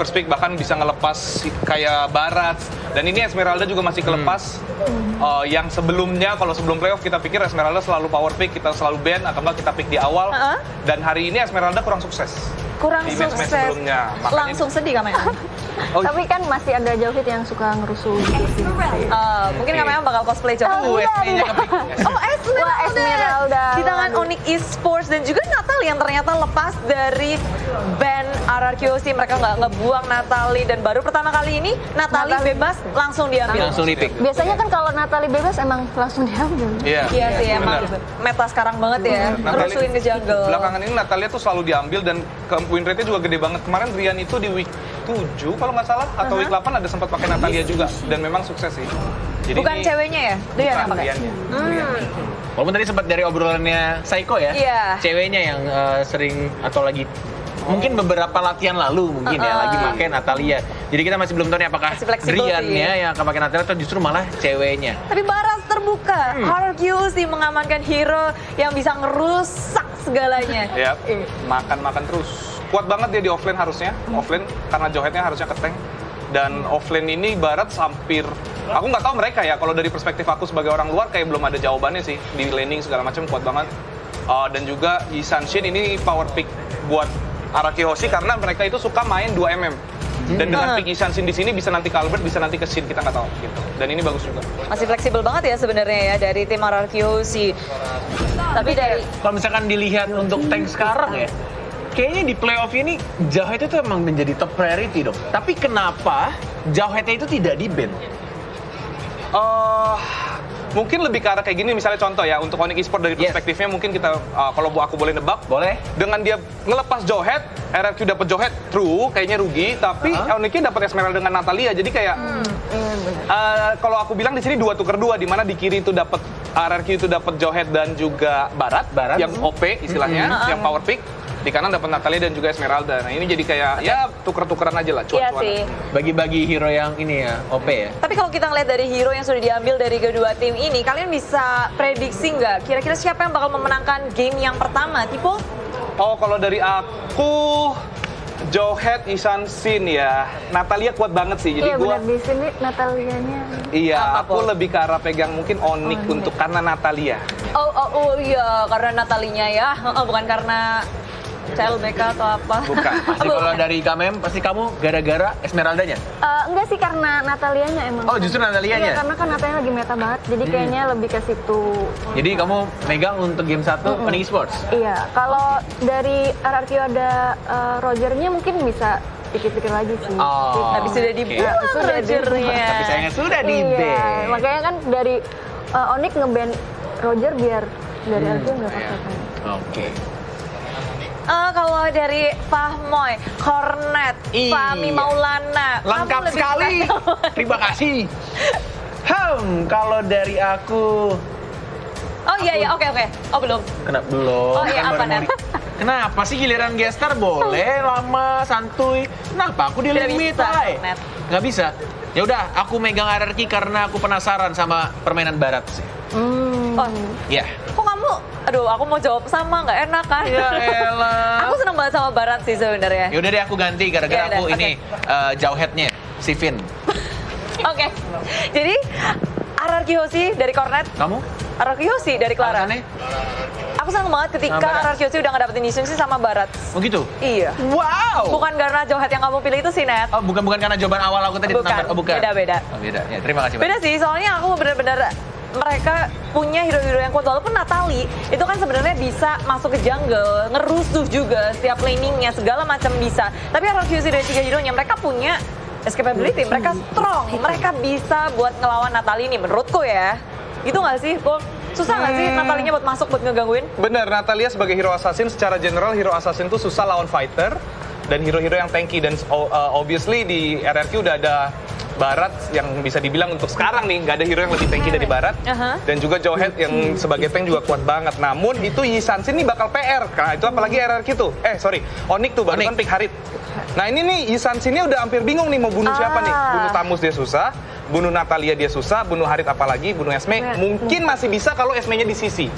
first pick, bahkan bisa ngelepas kayak Barat. Dan ini Esmeralda juga masih kelepas. Yang sebelumnya, kalau sebelum playoff kita pikir Esmeralda selalu power pick, kita selalu ban, atau enggak kita pick di awal. Dan hari ini Esmeralda kurang sukses. Kurang di sukses. Sebelumnya. Langsung sedih Kak Meong. Tapi kan masih ada Jauhit yang suka ngerusuh gitu. Mungkin Kak Meong bakal cosplay Jauhit. Esme-nya kepick. Oh, Esmeralda. Di tangan Onyx Esports dan juga Natalie yang ternyata lepas dari band RRQC. Mereka nggak ngebuang Natalie dan baru pertama kali ini Natalie bebas langsung diambil. Langsung di pick. Biasanya kan kalau Natalie bebas emang langsung diambil. Iya sih emang meta sekarang banget ya. Ngerusuhin ke jungle. Belakangan ini Natalia tuh selalu diambil dan win rate-nya juga gede banget. Kemarin Rian itu di week 7 kalau nggak salah atau week 8 ada sempat pakai Natalia juga dan memang sukses sih. Jadi Bukan ceweknya ya? Dia yang pakai. Walaupun tadi sempat dari obrolannya Saiko ya, Iya. ceweknya yang sering atau lagi mungkin beberapa latihan lalu mungkin ya lagi pakai Natalia. Jadi kita masih belum tahu nih apakah Masih fleksibel Riannya sih. yang akan pakai Natalia atau justru malah ceweknya. Tapi Baras terbuka. RRQC mengamankan hero yang bisa ngerusak segalanya. Ya, makan terus. Kuat banget dia di offlane harusnya. Offlane karena Jauhitnya harusnya ke tank. Dan offlane ini Barat hampir, aku nggak tahu mereka ya, kalau dari perspektif aku sebagai orang luar kayak belum ada jawabannya sih. Di laning segala macam kuat banget. Dan juga Yi Sanshin ini power pick buat Araki Hoshi karena mereka itu suka main 2 mm. Dan dengan pick Yi Sanshin di sini bisa nanti ke Albert, bisa nanti ke Shin, kita nggak tahu gitu. Dan ini bagus juga. Masih fleksibel banget ya sebenarnya ya dari tim RRQC. Tapi dari Kalau misalkan dilihat untuk tank sekarang ya, kayaknya di playoff ini Jauhit itu emang menjadi top priority dong. Tapi kenapa Jauhitnya itu tidak di-ban? Mungkin lebih ke arah kayak gini, misalnya contoh ya, untuk Onyx Esports dari perspektifnya mungkin kita, kalau aku boleh nebak, Boleh. dengan dia ngelepas Jauhit, RRQ dapat Jauhit, true, kayaknya rugi, tapi Onyx dapat Esmeralda dengan Natalia, jadi kayak, kalau aku bilang di sini 2 tuker 2, di mana di kiri itu dapat RRQ itu dapat Jauhit dan juga Barat, yang OP istilahnya, yang power pick. Di kanan dapat Natalia dan juga Esmeralda. Nah ini jadi kayak ya tuker-tukeran aja lah, iya cuan-cuan. sih. Bagi-bagi hero yang ini ya, OP ya. Tapi kalau kita ngeliat dari hero yang sudah diambil dari kedua tim ini, kalian bisa prediksi nggak kira-kira siapa yang bakal memenangkan game yang pertama? Tipo? Oh, kalau dari aku Jauhit, Yi Sanshin ya. Natalia kuat banget sih. Jadi Iya gua benar, di sini Natalianya. iya, Apa, aku lebih ke arah pegang mungkin Onyx untuk karena Natalia. Oh iya, karena Natalinya ya, bukan karena CLBK atau apa. Bukan. Pasti kalau dari Kamem, pasti kamu gara-gara Esmeraldanya? Enggak sih, karena Natalianya emang. Oh, justru Natalianya? Iya, karena kan Natalia lagi meta banget, jadi kayaknya lebih ke situ. Jadi kamu megang untuk game 1 Onyx Esports? Iya, kalau dari RRQ ada Rogernya mungkin bisa pikir-pikir lagi sih. Oh, Tapi sudah dibuang Sudah Rogernya. Tapi sayangnya sudah di Iya, ban. makanya kan dari Onyx nge-ban Roger biar dari RRQ nggak pakai kan. Oke. Kalau dari Fahmoy, Cornet, Iya. Fahmi Maulana, Lengkap kamu lebih sekali. suka- Terima kasih. Kalau dari aku Oh iya, oke. Oh belum. kenapa belum? Oh iya, Kan apa, baru mau Nat? Kenapa sih giliran gestar boleh lama santuy? Kenapa aku di Tidak limit, bisa, Hai? Nat. Nggak bisa. Ya udah, aku megang RRQ karena aku penasaran sama permainan barat sih. Oh, Ya. kok kamu? Aduh, aku mau jawab sama, nggak enak kan? Ya elah. Aku seneng banget sama Barat sih sebenarnya. Ya udah deh aku ganti gara-gara Ya aku udah, ini Jauhitnya si Vin. Oke, jadi RRQ Hoshi dari Cornet, Kamu? RRQ Hoshi dari Clara. Alasannya? Aku seneng banget ketika Sama Barat. RRQ Hoshi udah ngedapetin isu sih sama Barat. Oh gitu? Iya. Wow. Bukan karena Jauhit yang kamu pilih itu sih, Net. Oh, bukan karena jawaban awal aku tadi tentang Bukan, bukan. beda-beda. Oh, beda. Ya, terima kasih Beda banyak. sih, soalnya aku benar-benar mereka punya hero-hero yang kuat. Walaupun Natalie itu kan sebenarnya bisa masuk ke jungle, ngerusuh juga setiap laningnya, segala macam bisa. Tapi RRQ Hoshi dari 3 hero-nya mereka punya escapability, mereka strong, mereka bisa buat ngelawan Natalie ini menurutku ya. Gitu nggak sih? Kok susah nggak sih Natalinya buat masuk buat ngegangguin? Bener, Natalia sebagai hero assassin, secara general hero assassin tuh susah lawan fighter dan hero-hero yang tanky. Dan obviously di RRQ udah ada Barat yang bisa dibilang untuk sekarang nih nggak ada hero yang lebih tanky dari Barat. Dan juga Jauhit yang sebagai tank juga kuat banget. Namun itu Yi Sanshin nih bakal PR, karena itu apalagi RRQ tuh. Onyx tuh baru kan pick Harit. Nah ini nih Yi Sanshin-nya udah hampir bingung nih mau bunuh siapa nih. Bunuh Tamus dia susah, bunuh Natalia dia susah, bunuh Harit apalagi, bunuh Esme. Mungkin masih bisa kalau Esme-nya di sisi.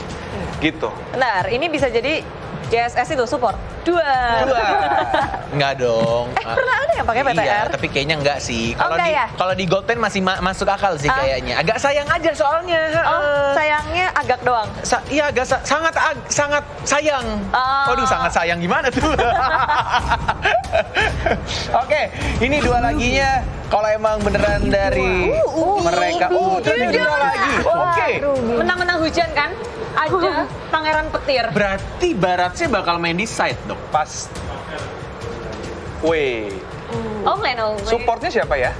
Gitu. Benar, ini bisa jadi JSS itu support. Dua. Enggak dong. Pernah ada yang pakai PTR? Iya, tapi kayaknya enggak sih. Kalau enggak di ya? kalau di Gold 10 masih masuk akal sih kayaknya. Agak sayang aja soalnya. Oh, sayangnya agak doang. Iya, agak sangat sayang. Waduh, sangat sayang gimana tuh? Oke, ini dua laginya. Kalau emang beneran dari mereka, jadi dua lagi. Oke. Menang-menang hujan kan? Ada Pangeran Petir. Berarti Baratnya bakal main di side dong. Pas. Wait. Oh, Leno. Supportnya siapa ya?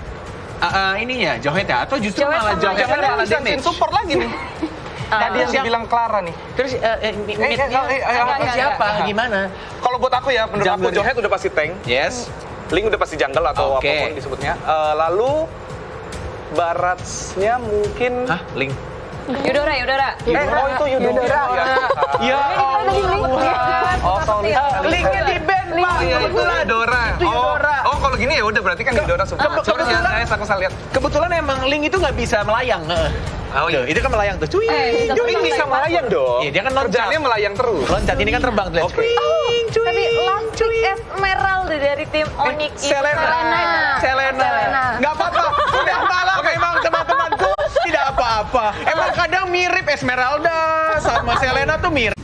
Ininya Johet ya? Atau justru Johet malah sama Johet Jangan malah bisa damage? support lagi nih. Tadi yang dibilang Clara nih. Terus midnya siapa? Gimana? Kalau buat aku ya, menurut aku Junglernya? Johet udah pasti tank. Yes. Link udah pasti jungle atau Oke. apapun disebutnya. Lalu Baratsnya mungkin. Hah? Link? Yudora. Oh itu Yudora. Ya Allah. Oh sorry. Linknya di band Pak. Kebetulan Yudora. Itu Yudora. Oh kalau gini ya udah berarti kan Yudora support. Coba kebetulan- aku salah lihat. Kebetulan emang Link itu nggak bisa melayang. Oh iya. Tuh, itu kan melayang tuh. Cuy. Link bisa melayang dong. Iya, dia kan loncat. Kerjaannya melayang terus. Loncat ini kan terbang tuh. Oke. Tapi last pick Esmeralda dari tim Onyx itu. Selena. Nggak apa-apa. Udah malam memang teman-temanku tidak apa-apa. Emang kadang mirip Esmeralda sama Selena tuh mirip.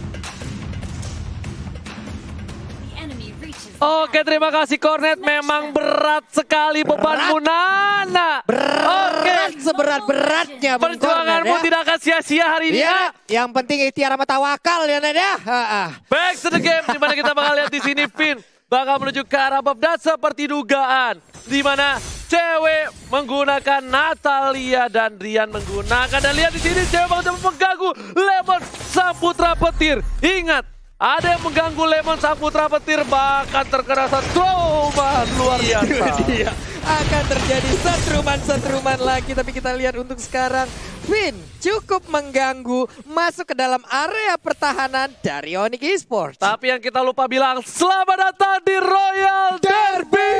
Oke, terima kasih Cornet. Memang berat sekali bebanmu, Nana. Berat seberat-beratnya Bung Perjuanganmu Cornet, ya. tidak akan sia-sia hari ini. Ya, yang penting ikhtiar sama tawakal ya Ned ya. Back to the game, dimana kita bakal lihat di sini Finn bakal menuju ke arah bab dan seperti dugaan, dimana cewek menggunakan Natalia dan Rian menggunakan, dan lihat di sini cewek bakal coba mengganggu Lemon sang putra petir. Ingat, ada yang mengganggu Lemon sang putra petir bahkan terkena satu trauma luar biasa. Dia akan terjadi setruman lagi, tapi kita lihat untuk sekarang Finn cukup mengganggu masuk ke dalam area pertahanan dari Onyx Esports. Tapi yang kita lupa bilang, selamat datang di Royal Derby.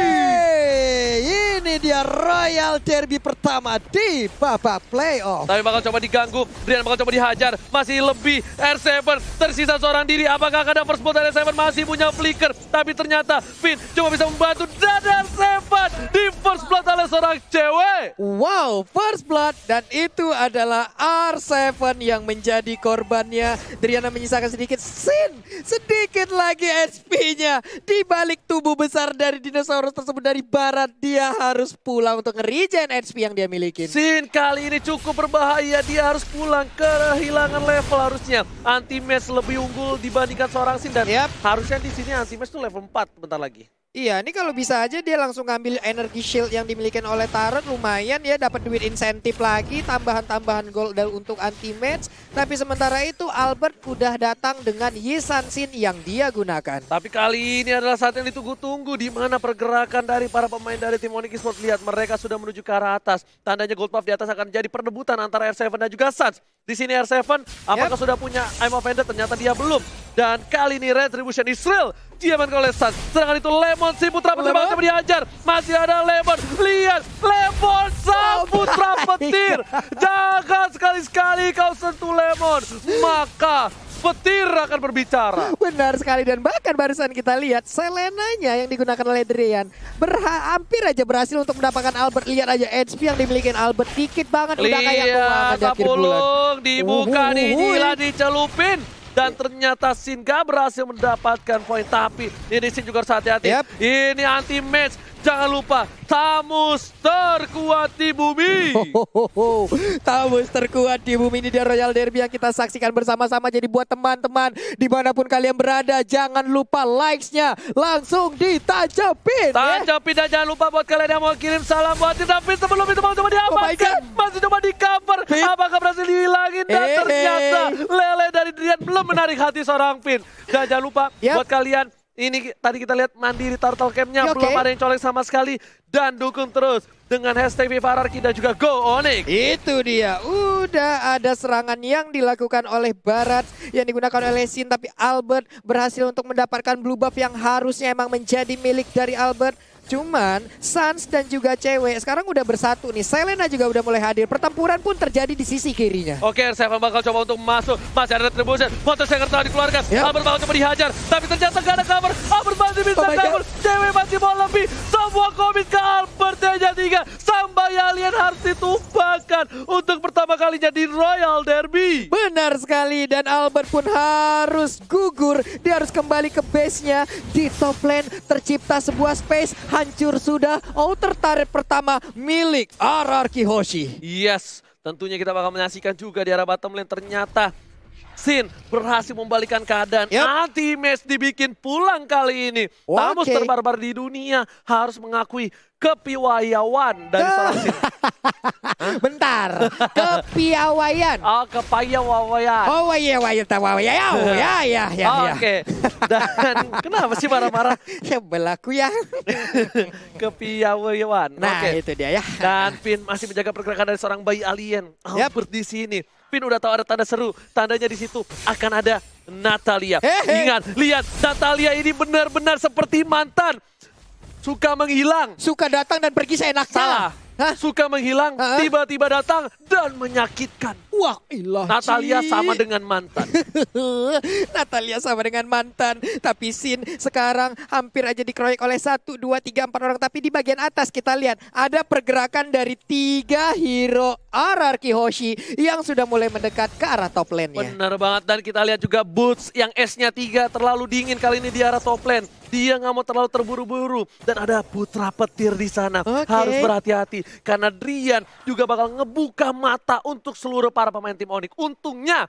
Ini dia Royal Derby pertama di babak playoff. Tapi bakal coba diganggu, Rian bakal coba dihajar, masih lebih R7, tersisa seorang diri. Apakah kadang first blood dari R7 masih punya flicker? Tapi ternyata Finn cuma bisa membantu, dan R7 di first blood oleh seorang cewek. Wow, first blood, dan itu adalah R7 yang menjadi korbannya. Driana menyisakan sedikit sedikit lagi HP-nya. Di balik tubuh besar dari dinosaurus tersebut dari barat, dia harus pulang untuk nge-regen HP yang dia miliki. Sin kali ini cukup berbahaya, dia harus pulang, kehilangan level harusnya. Anti-match lebih unggul dibandingkan seorang Sin, dan harusnya di sini anti-match tuh level 4 bentar lagi. Iya, ini kalau bisa aja dia langsung ngambil energy shield yang dimiliki oleh Tarot, lumayan ya, dapat duit insentif lagi, tambahan-tambahan gold untuk anti-match. Tapi sementara itu Albert udah datang dengan Yisan Sin yang dia gunakan. Tapi kali ini adalah saat yang ditunggu-tunggu, di mana pergerakan dari para pemain dari tim Onyx Esports. Lihat, mereka sudah menuju ke arah atas. Tandanya gold buff di atas akan jadi perdebutan antara R7 dan juga Suns. Di sini R7 apakah sudah punya Aim of Ender? Ternyata dia belum. Dan kali ini Retribution Israel diamankan oleh Suns. Sedangkan itu Lemon si putra petir bakal coba dihajar. Masih ada Lemon. Lihat, Lemon sang putra petir. Jangan sekali-sekali kau sentuh Lemon, maka petir akan berbicara. Benar sekali, dan bahkan barusan kita lihat Selenanya yang digunakan oleh Drian hampir aja berhasil untuk mendapatkan Albert. Lihat aja HP yang dimiliki Albert dikit banget, udah kayak keuangan di akhir bulan. Kapulung dibuka, dijilat, dicelupin. Dan ternyata Sin gak berhasil mendapatkan poin. Tapi ini Sin juga harus hati-hati. Ini anti-match. Jangan lupa, Tamus terkuat di bumi. Tamus terkuat di bumi, ini dia Royal Derby yang kita saksikan bersama-sama. Jadi buat teman-teman dimanapun kalian berada, jangan lupa likes-nya langsung ditajapin. Tajapin, dan jangan lupa buat kalian yang mau kirim salam buat Tim, tapi sebelum itu mau coba diamankan. Masih coba di cover. Apakah berhasil dihilangin? Dan ternyata Lele dari Drian belum menarik hati seorang Finn. Dan jangan lupa buat kalian, ini tadi kita lihat mandiri turtle camp-nya, belum ada yang colek sama sekali. Dan dukung terus dengan hashtag #Vivararki dan juga Go Onyx. Itu dia, udah ada serangan yang dilakukan oleh Barat yang digunakan oleh Sin, tapi Albert berhasil untuk mendapatkan blue buff yang harusnya emang menjadi milik dari Albert. Cuman Sans dan juga cewek sekarang udah bersatu nih. Selena juga udah mulai hadir. Pertempuran pun terjadi di sisi kirinya. Oke, R7 bakal coba untuk masuk. Masih ada retribution. Foto Shaker telah dikeluarkan. Yep. Albert bakal coba dihajar. Tapi ternyata gak ada cover. Albert masih bisa Oh my cover. Cewek masih mau lebih. Semua komit ke Albert aja 3. Sampai alien harus ditumpahkan untuk pertama kalinya di Royal Derby. Benar sekali, dan Albert pun harus gugur. Dia harus kembali ke base-nya. Di top lane tercipta sebuah space. Hancur sudah. Outer turret pertama milik RRQ Hoshi. Yes, tentunya kita bakal menyaksikan juga di arah bottom lane. Ternyata Sin berhasil membalikan keadaan. Yep. Anti-match dibikin pulang kali ini. Oke. Tamus terbarbar di dunia harus mengakui kepiawaian dari seorang Sin. Bentar, kepiawaian. Oh, kepiawaian. Oh iya, ya. Oke. Dan kenapa sih marah-marah? Ya belaku ya. Kepiawaian. Nah Oke. itu dia ya. Dan Finn masih menjaga pergerakan dari seorang bayi alien. Yap. Albert di sini. Finn udah tahu ada tanda seru. Tandanya di situ akan ada Natalia. Hehe. Ingat, lihat Natalia ini benar-benar seperti mantan. Suka menghilang. Suka datang dan pergi seenaknya. Salah. Hah? Suka menghilang, Hah? tiba-tiba datang dan menyakitkan. Wah ilah. Natalia Ci. sama dengan mantan. Natalia sama dengan mantan. Tapi Sin sekarang hampir aja dikeroyok oleh 1, 2, 3, 4 orang. Tapi di bagian atas kita lihat ada pergerakan dari 3 hero RRQ Hoshi yang sudah mulai mendekat ke arah top lane-nya. Benar banget, dan kita lihat juga Boots yang S-nya 3 terlalu dingin kali ini di arah top lane. Dia nggak mau terlalu terburu-buru, dan ada putra petir di sana. Oke. Harus berhati-hati karena Drian juga bakal ngebuka mata untuk seluruh para pemain tim Onyx. Untungnya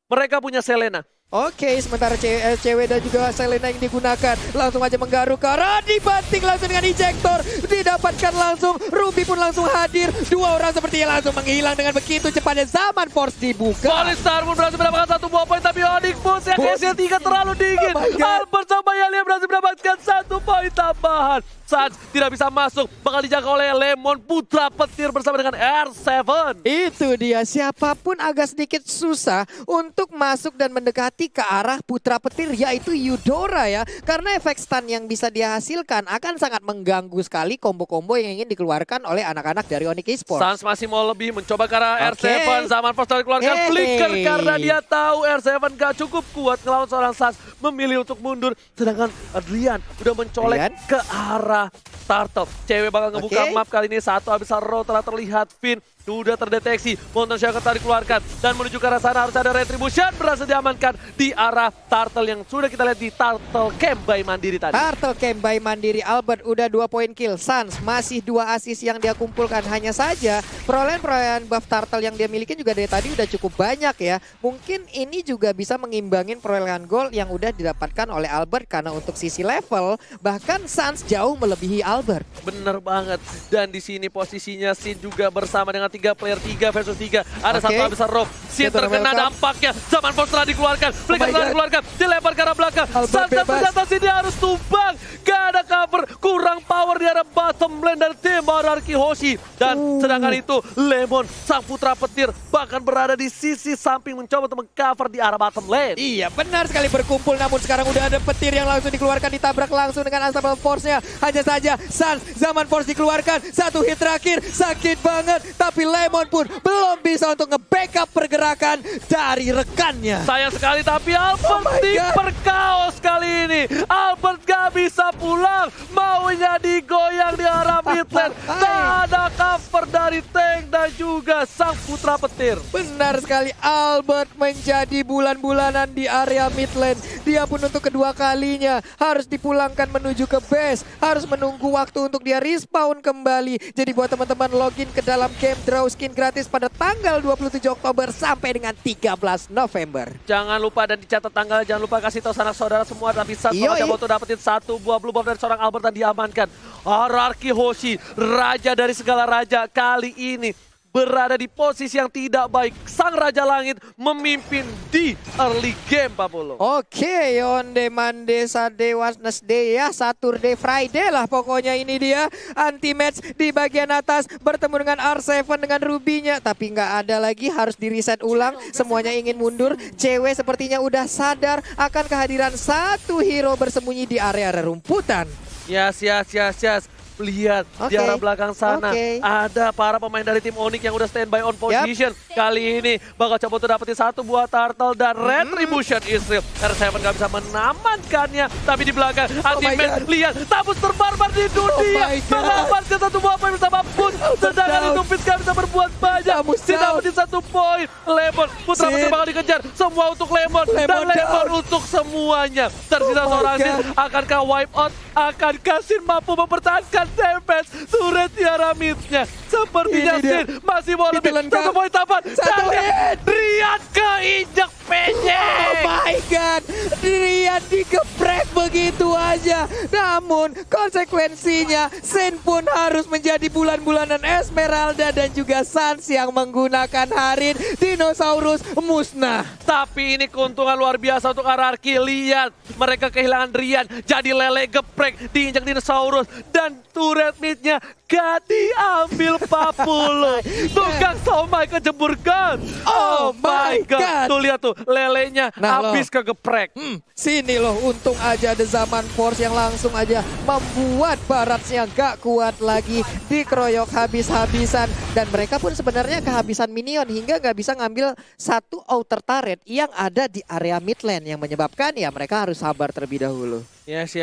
mereka punya Selena. Oke, sementara cewek dan juga Selena yang digunakan langsung aja menggaruk ke arah, dibanting langsung dengan ejector, didapatkan langsung, Ruby pun langsung hadir, 2 orang sepertinya langsung menghilang dengan begitu cepatnya. Zaman Force dibuka. Polistar pun berhasil mendapatkan 1 buah poin, tapi Onyx Boots yang S-nya 3 terlalu dingin. Oh my God. Albert sama Yalia berhasil mendapatkan 1 poin tambahan. Sans tidak bisa masuk, bakal dijaga oleh Lemon, putra petir bersama dengan R7. Itu dia, siapapun agak sedikit susah untuk masuk dan mendekati ke arah putra petir, yaitu Eudora ya. Karena efek stun yang bisa dia hasilkan akan sangat mengganggu sekali combo-combo yang ingin dikeluarkan oleh anak-anak dari Onyx Esports. Sans masih mau lebih mencoba ke arah Oke. R7. Zaman Force telah dikeluarkan Hey. flicker karena dia tahu R7 gak cukup kuat ngelawan seorang Sans. Memilih untuk mundur, sedangkan Adrian udah mencolek Adrian. ke arah Turtle. Cewek bakal ngebuka Oke. map kali ini. 1 habis row telah terlihat. Finn sudah terdeteksi. Mountain Shaker telah dikeluarkan. Dan menuju ke arah sana harus ada retribution. Berhasil diamankan di arah Turtle yang sudah kita lihat di Turtle Camp by Mandiri tadi. Turtle Camp by Mandiri. Albert udah 2 poin kill. Sans masih 2 assist yang dia kumpulkan. Hanya saja perolehan buff Turtle yang dia miliki juga dari tadi udah cukup banyak ya. Mungkin ini juga bisa mengimbangin perolehan gol yang udah didapatkan oleh Albert. Karena untuk sisi level bahkan Sans jauh melebihi Albert. Bener banget. Dan di sini posisinya Sin juga bersama dengan 3 player 3 versus 3. Ada Oke. 1 habis rob. Sin Kita terkena welcome. dampaknya. Zaman Force telah dikeluarkan. Flicker my telah God. dikeluarkan. Dilempar ke arah belakang. Albert Sans bebas. ternyata sini harus tumbang. Gak ada cover. Kurang power di arah bottom lane dari tim RRQ Hoshi. Dan sedangkan itu Lemon, sang putra petir, bahkan berada di sisi samping mencoba untuk mengcover di arah bottom lane. Iya benar sekali berkumpul, namun sekarang udah ada petir yang langsung dikeluarkan, ditabrak langsung dengan Unstoppable Force-nya. Hanya saja Sans, Zaman Force dikeluarkan, 1 hit terakhir, sakit banget. Tapi Lemon pun belum bisa untuk nge-backup pergerakan dari rekannya. Sayang sekali, tapi Albert my God. diperkaos kali ini. Albert gak bisa pulang, maunya digoyang di arah mid lane. Tak ada cover dari tank dan juga sang putra petir. Benar sekali, Albert menjadi bulan-bulanan di area mid lane. Dia pun untuk kedua kalinya harus dipulangkan menuju ke base. Harus menunggu waktu untuk dia respawn kembali. Jadi buat teman-teman login ke dalam game, draw skin gratis pada tanggal 27 Oktober sampai dengan 13 November. Jangan lupa dan dicatat tanggal, jangan lupa kasih tahu sanak saudara semua. Tapi saat Yoi. mau dapetin 1 buah blue buff dari seorang Albert dan diamankan. RRQ Hoshi, raja dari segala raja, kali ini berada di posisi yang tidak baik. Sang Raja Langit memimpin di early game, Pak Polo. Oke, Onde Mande Sade Wednesday ya, Saturday Friday lah pokoknya ini dia. Anti match di bagian atas bertemu dengan R7 dengan Ruby-nya, tapi nggak ada lagi, harus di reset ulang. Semuanya ingin mundur. Cewek sepertinya udah sadar akan kehadiran 1 hero bersembunyi di area rerumputan. Yes. lihat di Oke. arah belakang sana. Oke. Ada para pemain dari tim Onyx yang udah standby on position. Kali ini bakal coba untuk dapetin satu buah turtle dan Retribution Israel. R7 gak bisa menamankannya. Tapi di belakang, Ultimate lihat tabus terbarbar di dunia. my God. Melamatkan satu buah poin bersama Pun. Sedangkan down. itu Fizz gak bisa berbuat banyak. Tabus Si down. dapetin satu poin. Lemon, Putra Sin. Putri bakal dikejar. Semua untuk Lemon. Dan Lemon Lemon down. untuk semuanya. Tersisa Oh my seorang Sin. God. Akankah wipe out? Akankah Sin mampu mempertahankan damage turret tiara mid-nya? Sepertinya Ini dia. Sin masih mau lebih. Lengkap. Satu poin tambahan. Satu Dan hit. Rian keinjak PJ. Oh my God, Rian digeprek begitu aja. Namun konsekuensinya Sin pun harus menjadi bulan-bulanan Esmeralda dan juga Sans yang menggunakan Harin. Dinosaurus musnah. Tapi ini keuntungan luar biasa untuk RRQ. Lihat, mereka kehilangan Rian. Jadi lele geprek, diinjak dinosaurus. Dan turret mid-nya gak diambil Papulo. Tukang somai kejebur gun. Oh my God. Tuh lihat tuh, lelenya Nah, loh. habis kegeprek. Sini loh, untung aja ada Zaman Force yang langsung aja membuat Baratsnya gak kuat lagi, dikeroyok habis-habisan. Dan mereka pun sebenarnya kehabisan minion hingga gak bisa ngambil satu outer turret yang ada di area mid lane, yang menyebabkan ya mereka harus sabar terlebih dahulu. Yes,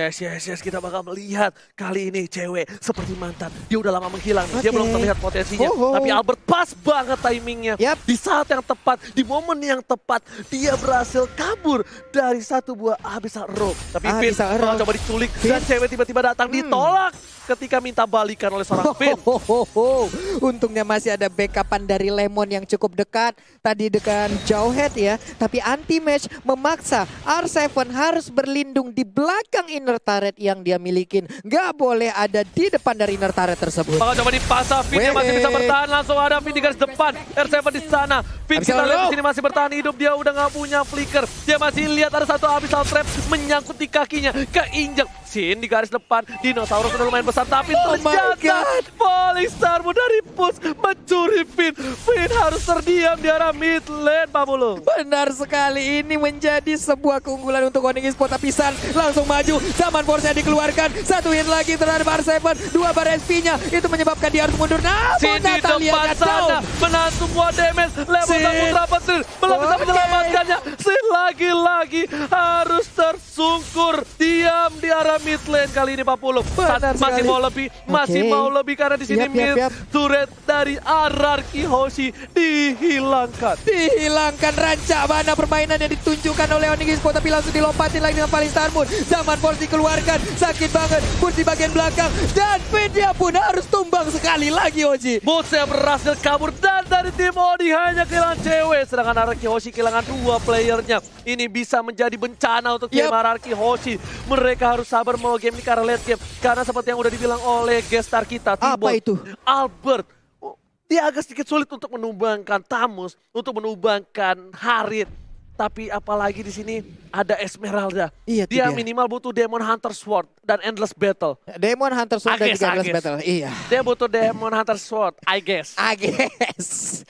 kita bakal melihat kali ini cewek seperti mantan. Dia udah lama menghilang, dia Oke. belum terlihat potensinya. Oh. Tapi Albert pas banget timingnya. Yap. Di saat yang tepat, di momen yang tepat, dia berhasil kabur dari satu buah Abyssal Rogue. Tapi Finn Abyssal bakal Rogue. coba diculik dan cewek tiba-tiba datang ditolak ketika minta balikan oleh seorang Finn. Untungnya masih ada backupan dari Lemon yang cukup dekat. Tadi dengan Jawhead ya. Tapi anti-match memaksa R7 harus berlindung di belakang inner turret yang dia milikin. Gak boleh ada di depan dari inner turret tersebut. Bakal coba dipasang, Finn yang masih bisa bertahan. Langsung ada Finn di garis depan. R7 di sana. Finn Abyssal kita lihat di Rogue. sini masih bertahan hidup. Dia udah nggak punya flicker. Dia masih lihat ada satu Abyssal Trap menyangkut di kakinya. Keinjak. Sin di garis depan. Dinosaurus udah lumayan besar. Tapi Oh my ternyata God. Falling Star dari Push mencuri Finn. Finn harus terdiam di arah mid lane, Pak Mulung. Benar sekali, ini menjadi sebuah keunggulan untuk Onyx Esports. Tapi San langsung maju, Zaman Force-nya dikeluarkan. Satu hit lagi terhadap R7, 2 bar SP-nya. Itu menyebabkan dia harus mundur. Namun Sin di Natalia depan nya sana down. menahan semua damage. Level Sin. dan Putra Petir belum bisa Oke. menyelamatkannya. Sin lagi-lagi harus tersungkur. Diam di arah mid lane kali ini Pak Pulung. Benar Masih sekali. mau lebih, masih Oke. mau lebih karena di sini Yap, mid yap. turret dari RRQ Hoshi dihilangkan. Dihilangkan rancak mana permainan yang ditunjukkan oleh Onyx Esports, tapi langsung dilompatin lagi dengan Falling Star Moon. Zaman Force dikeluarkan, sakit banget. Pun di bagian belakang dan Vidya pun harus tumbang sekali lagi Oji. Bootsnya berhasil kabur dan dari tim Odi hanya kehilangan cewek. Sedangkan RRQ Hoshi kehilangan 2 playernya. Ini bisa menjadi bencana untuk tim Yap. RRQ Hoshi. Mereka harus sabar mau game ini karena late game. Karena seperti yang udah dibilang oleh guest star kita, Apa T-Bot, itu? Albert. Dia agak sedikit sulit untuk menumbangkan Tamus, untuk menumbangkan Harit. Tapi apalagi di sini ada Esmeralda. Iya, itu dia dia. minimal butuh Demon Hunter Sword dan Endless Battle. Demon Hunter Sword dan Ages, juga Endless Ages. Battle. Iya. Dia butuh Demon Hunter Sword, I guess. Ages.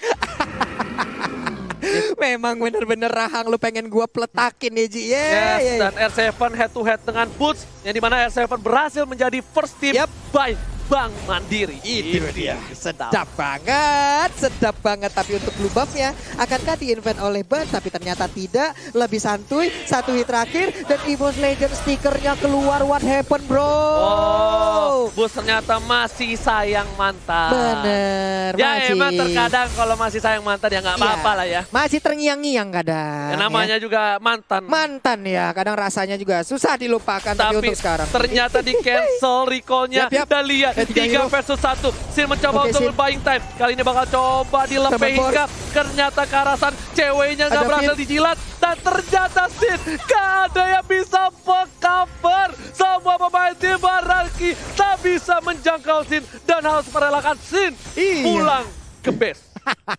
Memang bener-bener rahang lu pengen gua peletakin ya Ji. Yes, Yeah. dan R7 head to head dengan Boots, yang dimana R7 berhasil menjadi first team Yap. by Bank Mandiri. Itu dia. Sedap banget, sedap banget. Tapi untuk blue buff-nya akankah di-invent oleh Ban? Tapi ternyata tidak, lebih santuy. Satu hit terakhir dan Evo's Legend stikernya keluar. What happened bro? Oh, Boots ternyata masih sayang mantan. Bener, Ya masih. emang terkadang kalau masih sayang mantan ya nggak apa-apa Iya. lah ya. Masih terngiang-ngiang kadang. Ya, namanya juga mantan. Mantan ya, kadang rasanya juga susah dilupakan. Tapi Tapi untuk sekarang. ternyata di cancel recall-nya. Yap, yap. Dan lihat, Tiga 3 hero. versus 1. Sin mencoba Oke, untuk Sin. buying time. Kali ini bakal coba dilepe Sabar, hingga ternyata Karasan ceweknya nggak Ada berhasil Finn. dijilat. Dan ternyata Sin gak ada yang bisa cover. Semua pemain tim Baraki tak bisa menjangkau Sin. Dan harus merelakan Sin Iya. pulang ke base.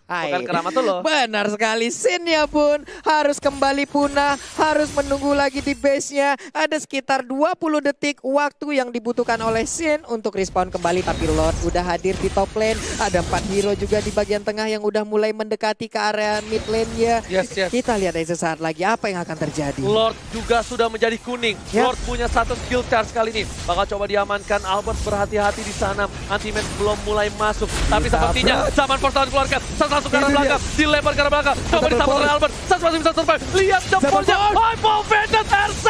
Bukan Keramatullah. Benar sekali, Sin-nya pun harus kembali punah, harus menunggu lagi di base-nya. Ada sekitar 20 detik waktu yang dibutuhkan oleh Sin untuk respawn kembali. Tapi Lord udah hadir di top lane. Ada 4 hero juga di bagian tengah yang udah mulai mendekati ke area mid lane-nya. Yes. Kita lihat sesaat lagi apa yang akan terjadi. Lord juga sudah menjadi kuning. Ya. Lord punya satu skill charge kali ini. Bakal coba diamankan. Albert berhati-hati di sana. Anti-match belum mulai masuk. Tapi sepertinya zaman Force Tower dikeluarkan. Sas langsung ke arah belakang. Dilempar ke arah belakang. Coba disambut oleh Albert. Sas masih bisa survive. Lihat jempolnya. Hypo Vendor R7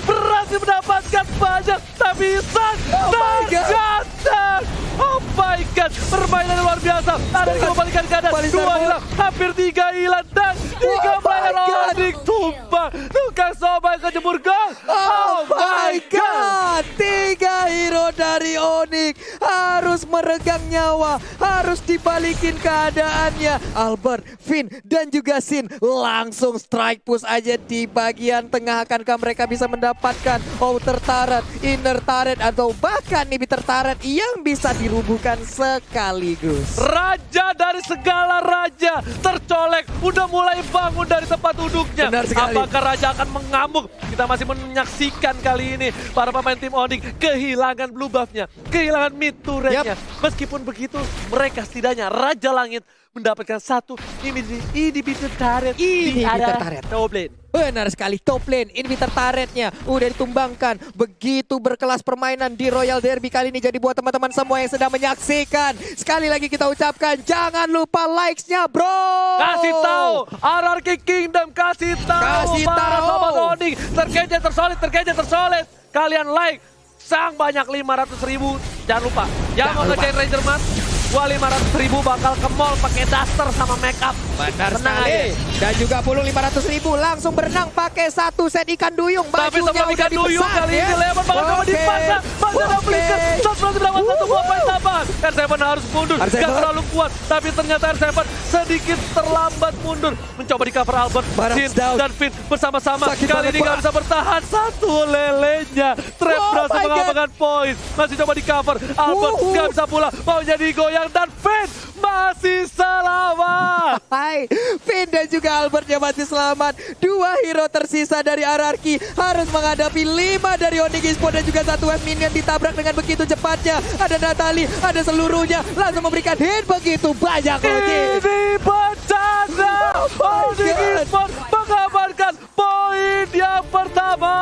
berhasil mendapatkan banyak. Tapi Sas tergantung. Oh my god. Permainan luar biasa. Ada yang kembalikan keadaan. 2 hilang. Hampir 3 hilang. Dan 3 player Onyx tumpah. Tukang sobai kejemur gol. Oh my god, 3 hero dari Onyx harus meregang nyawa, harus dibalikin keadaannya. Albert, Finn, dan juga Sin langsung strike push aja di bagian tengah. Akankah mereka bisa mendapatkan outer turret, inner turret, atau bahkan inhibitor turret yang bisa dirubuhkan sekaligus? Raja dari segala raja tercolek, udah mulai bangun dari tempat duduknya. Benar sekali. Apakah Raja akan mengamuk? Kita masih menyaksikan kali ini para pemain tim Onyx kehilangan blue buff-nya, kehilangan mid turret-nya. Meskipun begitu, mereka setidaknya Raja Langit mendapatkan satu inhibitor turret di Inhibitor area turret. top lane. Benar sekali, top lane, inhibitor turretnya udah ditumbangkan. Begitu berkelas permainan di Royal Derby kali ini. Jadi buat teman-teman semua yang sedang menyaksikan, sekali lagi kita ucapkan jangan lupa likes-nya bro. Kasih tahu RRQ Kingdom, kasih tahu para tahu. sobat Onyx, terkejar tersolid. Kalian like sang banyak 500.000. Jangan lupa yang mau ngerjain Ranger Mas, gua 500.000 bakal ke mall pakai daster sama makeup. Benar Tenang sekali. aja. Dan juga Pulu 500.000 langsung berenang pakai 1 set ikan duyung. Tapi Bajunya sebelum udah ikan duyung dipesan, kali ya. ini Leon bakal coba dipasang. Masih ada flicker. Shot berarti mendapat satu buah poin tambahan. R7 harus mundur. R7. Gak terlalu kuat. Tapi ternyata R7 sedikit terlambat mundur. Mencoba di cover Albert, Barats Sin, down. dan Finn bersama-sama. Sakit Kali banget, ini gak Pak. bisa bertahan. Satu lelenya. Trap Oh berhasil my God. mengamankan poin. Masih coba di cover. Albert gak bisa pula. Mau jadi goyang dan Finn masih selamat. Hai, Finn dan juga Albertnya masih selamat. 2 hero tersisa dari RRQ harus menghadapi 5 dari Onyx Esports dan juga 1 wave minion ditabrak dengan begitu cepatnya. Ada Natali, ada seluruhnya langsung memberikan hit begitu banyak Onyx. Ini bencana. Onyx Esports mengamankan poin yang pertama.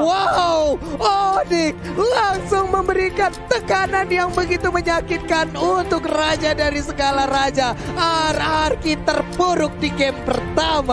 Wow, Onyx langsung memberikan tekanan yang begitu menyakitkan untuk raja dari segala raja. RRQ terpuruk di game pertama.